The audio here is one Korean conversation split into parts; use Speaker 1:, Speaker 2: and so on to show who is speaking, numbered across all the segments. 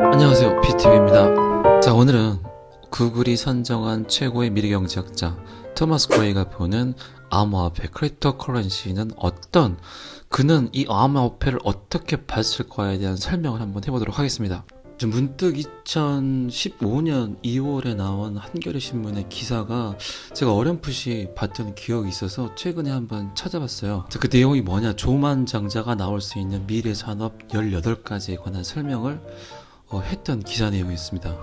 Speaker 1: 안녕하세요, PTV입니다. 자, 오늘은 구글이 선정한 최고의 미래 경제학자 토마스 그레이가 보는 암호화폐 크립토커런시는 그는 이 암호화폐를 어떻게 봤을 거에 대한 설명을 한번 해보도록 하겠습니다. 문득 2015년 2월에 나온 한겨레 신문의 기사가 제가 어렴풋이 봤던 기억이 있어서 최근에 한번 찾아봤어요. 그 내용이 뭐냐, 조만장자가 나올 수 있는 미래 산업 18가지에 관한 설명을 했던 기사 내용이었습니다.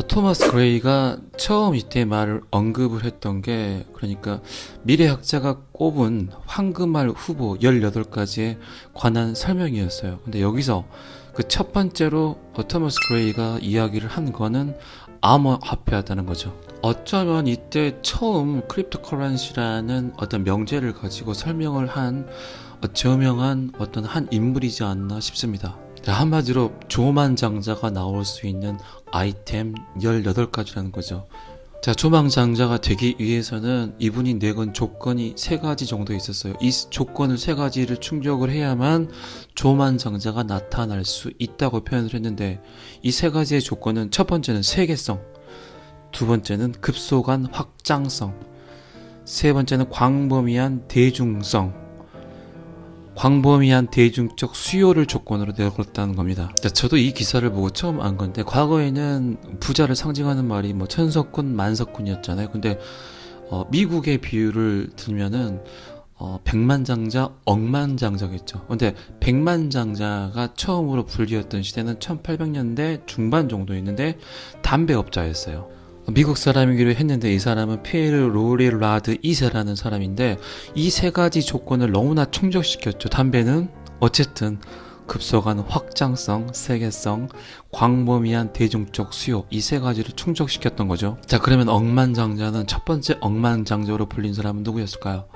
Speaker 1: 토마스 그레이가 처음 이때 말을 언급을 했던 게, 그러니까 미래학자가 꼽은 황금알 후보 18가지에 관한 설명이었어요. 근데 여기서 그 첫 번째로 토마스 그레이가 이야기를 한 거는 암호화폐였다는 거죠. 어쩌면 이때 처음 크립토커런시라는 어떤 명제를 가지고 설명을 한 저명한 어떤 한 인물이지 않나 싶습니다. 한마디로 조만장자가 나올 수 있는 아이템 18가지라는 거죠. 자, 조만장자가 되기 위해서는 이분이 내건 조건이 3가지 정도 있었어요. 이 조건을 3가지를 충족을 해야만 조만장자가 나타날 수 있다고 표현을 했는데, 이 3가지의 조건은 첫 번째는 세계성, 두 번째는 급속한 확장성, 세 번째는 광범위한 대중성, 광범위한 대중적 수요를 조건으로 내걸었다는 겁니다. 저도 이 기사를 보고 처음 안 건데, 과거에는 부자를 상징하는 말이 천석군, 만석군이었잖아요. 근데 미국의 비유를 들면은 백만장자, 억만장자겠죠. 근데 백만장자가 처음으로 불리었던 시대는 1800년대 중반 정도였는데 담배업자였어요. 미국 사람이기로 했는데 이 사람은 피에르 로레라드 2세라는 사람인데, 이 3가지 조건을 너무나 충족시켰죠. 담배는 어쨌든 급속한 확장성, 세계성, 광범위한 대중적 수요, 이 3가지를 충족시켰던 거죠. 자, 그러면 억만장자는, 첫 번째 억만장자로 불린 사람은 누구였을까요?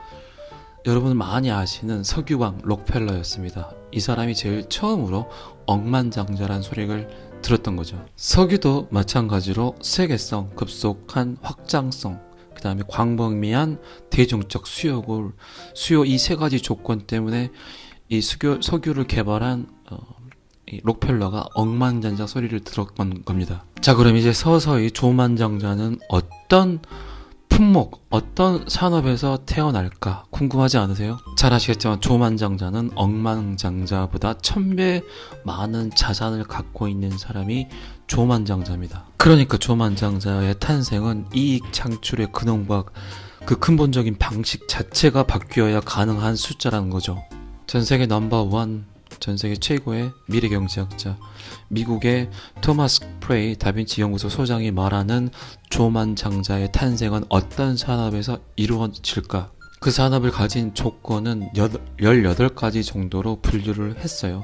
Speaker 1: 여러분 많이 아시는 석유왕 록펠러였습니다. 이 사람이 제일 처음으로 억만장자란 소리를 들었던 거죠. 석유도 마찬가지로 세계성, 급속한 확장성, 그 다음에 광범위한 대중적 수요, 이 3가지 조건 때문에 이 석유를 개발한 이 록펠러가 억만장자 소리를 들었던 겁니다. 자, 그럼 이제 서서히 조만장자는 어떤 품목, 어떤 산업에서 태어날까 궁금하지 않으세요? 잘 아시겠지만 조만장자는 억만장자보다 1000배 많은 자산을 갖고 있는 사람이 조만장자입니다. 그러니까 조만장자의 탄생은 이익 창출의 근원과 그 근본적인 방식 자체가 바뀌어야 가능한 숫자라는 거죠. 전세계 넘버원, 전세계 최고의 미래경제학자, 미국의 토마스 프레이 다빈치 연구소 소장이 말하는 조만장자의 탄생은 어떤 산업에서 이루어질까? 그 산업을 가진 조건은 18가지 정도로 분류를 했어요.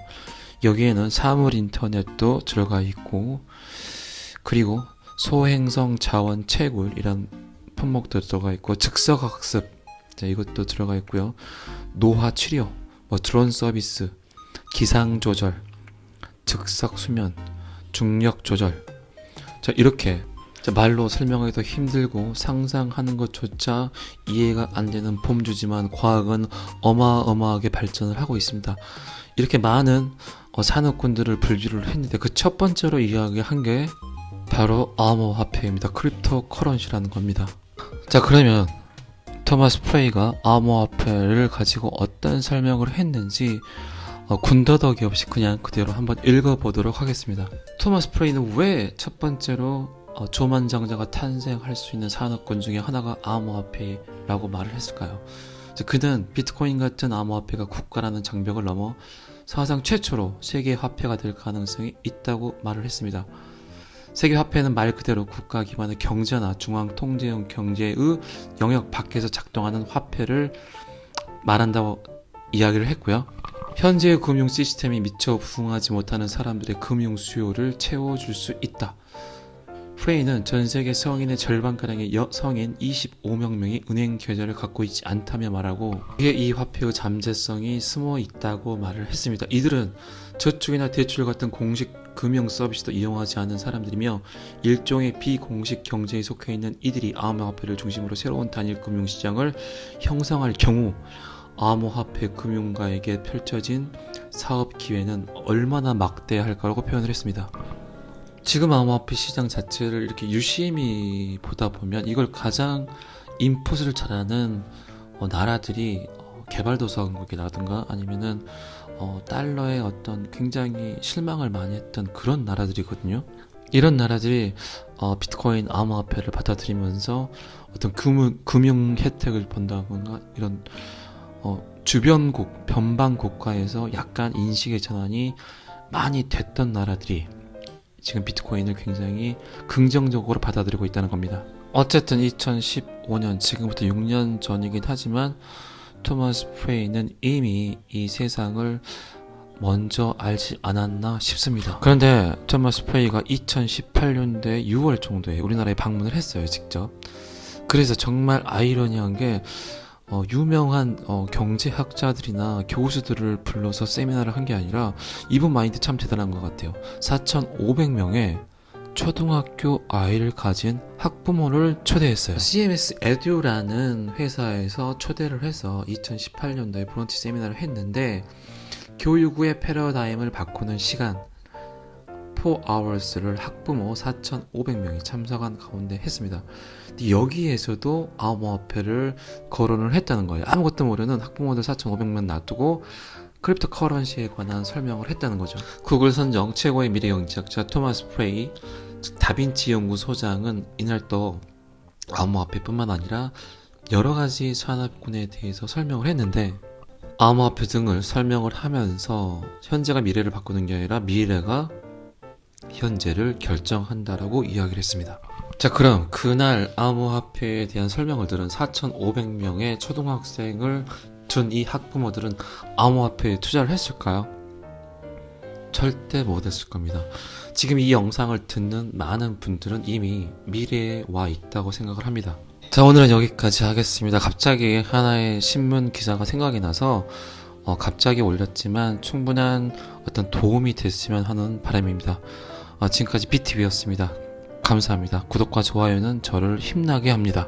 Speaker 1: 여기에는 사물 인터넷도 들어가 있고, 그리고 소행성 자원 채굴이란 품목도 들어가 있고, 즉석학습, 이것도 들어가 있고요. 노화 치료, 드론 서비스, 기상 조절, 즉석 수면, 중력 조절. 자, 이렇게 말로 설명하기도 힘들고 상상하는 것조차 이해가 안 되는 범주지만 과학은 어마어마하게 발전을 하고 있습니다. 이렇게 많은 산업군들을 분류를 했는데, 그 첫 번째로 이야기한 게 바로 암호화폐입니다. 크립토커런시라는 겁니다. 자, 그러면 토마스 프레이가 암호화폐를 가지고 어떤 설명을 했는지 군더더기 없이 그냥 그대로 한번 읽어보도록 하겠습니다. 토마스 프레이는 왜 첫 번째로 조만장자가 탄생할 수 있는 산업군 중에 하나가 암호화폐라고 말을 했을까요? 그는 비트코인 같은 암호화폐가 국가라는 장벽을 넘어 사상 최초로 세계 화폐가 될 가능성이 있다고 말을 했습니다. 세계 화폐는 말 그대로 국가 기반의 경제나 중앙 통제형 경제의 영역 밖에서 작동하는 화폐를 말한다고 이야기를 했고요. 현재의 금융 시스템이 미처 부응하지 못하는 사람들의 금융 수요를 채워줄 수 있다. 프레이는 전 세계 성인의 절반가량의 성인 25만 명이 은행 계좌를 갖고 있지 않다며 말하고, 이게 이 화폐의 잠재성이 숨어 있다고 말을 했습니다. 이들은 저축이나 대출 같은 공식 금융 서비스도 이용하지 않는 사람들이며, 일종의 비공식 경제에 속해 있는 이들이 암호화폐를 중심으로 새로운 단일 금융시장을 형성할 경우 암호화폐 금융가에게 펼쳐진 사업 기회는 얼마나 막대할까라고 표현을 했습니다. 지금 암호화폐 시장 자체를 이렇게 유심히 보다 보면 이걸 가장 인풋을 잘하는 나라들이 개발도상국이라든가 아니면은 달러에 어떤 굉장히 실망을 많이 했던 그런 나라들이거든요. 이런 나라들이 비트코인 암호화폐를 받아들이면서 어떤 금융 혜택을 본다거나 이런 주변국, 변방 국가에서 약간 인식의 전환이 많이 됐던 나라들이 지금 비트코인을 굉장히 긍정적으로 받아들이고 있다는 겁니다. 어쨌든 2015년, 지금부터 6년 전이긴 하지만 토마스 프레이는 이미 이 세상을 먼저 알지 않았나 싶습니다. 그런데 토마스 프레이가 2018년도에 6월 정도에 우리나라에 방문을 했어요, 직접. 그래서 정말 아이러니한 게 유명한 경제학자들이나 교수들을 불러서 세미나를 한 게 아니라 이분 마인드 참 대단한 것 같아요. 4,500명의 초등학교 아이를 가진 학부모를 초대했어요. CMS 에듀라는 회사에서 초대를 해서 2018년도에 브런치 세미나를 했는데 교육 후의 패러다임을 바꾸는 시간 4hours를 학부모 4,500명이 참석한 가운데 했습니다. 여기에서도 암호화폐를 거론을 했다는 거예요. 아무것도 모르는 학부모들 4,500명 놔두고 크립토 커런시에 관한 설명을 했다는 거죠. 구글 선정 최고의 미래 경제학자 토마스 프레이, 즉 다빈치 연구 소장은 이날 또 암호화폐뿐만 아니라 여러 가지 산업군에 대해서 설명을 했는데 암호화폐 등을 설명을 하면서 현재가 미래를 바꾸는 게 아니라 미래가 현재를 결정한다라고 이야기를 했습니다. 자, 그럼 그날 암호화폐에 대한 설명을 들은 4,500명의 초등학생을 둔 이 학부모들은 암호화폐에 투자를 했을까요? 절대 못했을 겁니다. 지금 이 영상을 듣는 많은 분들은 이미 미래에 와 있다고 생각을 합니다. 자, 오늘은 여기까지 하겠습니다. 갑자기 하나의 신문 기사가 생각이 나서 갑자기 올렸지만 충분한 어떤 도움이 됐으면 하는 바람입니다. 지금까지 BTV였습니다. 감사합니다. 구독과 좋아요는 저를 힘나게 합니다.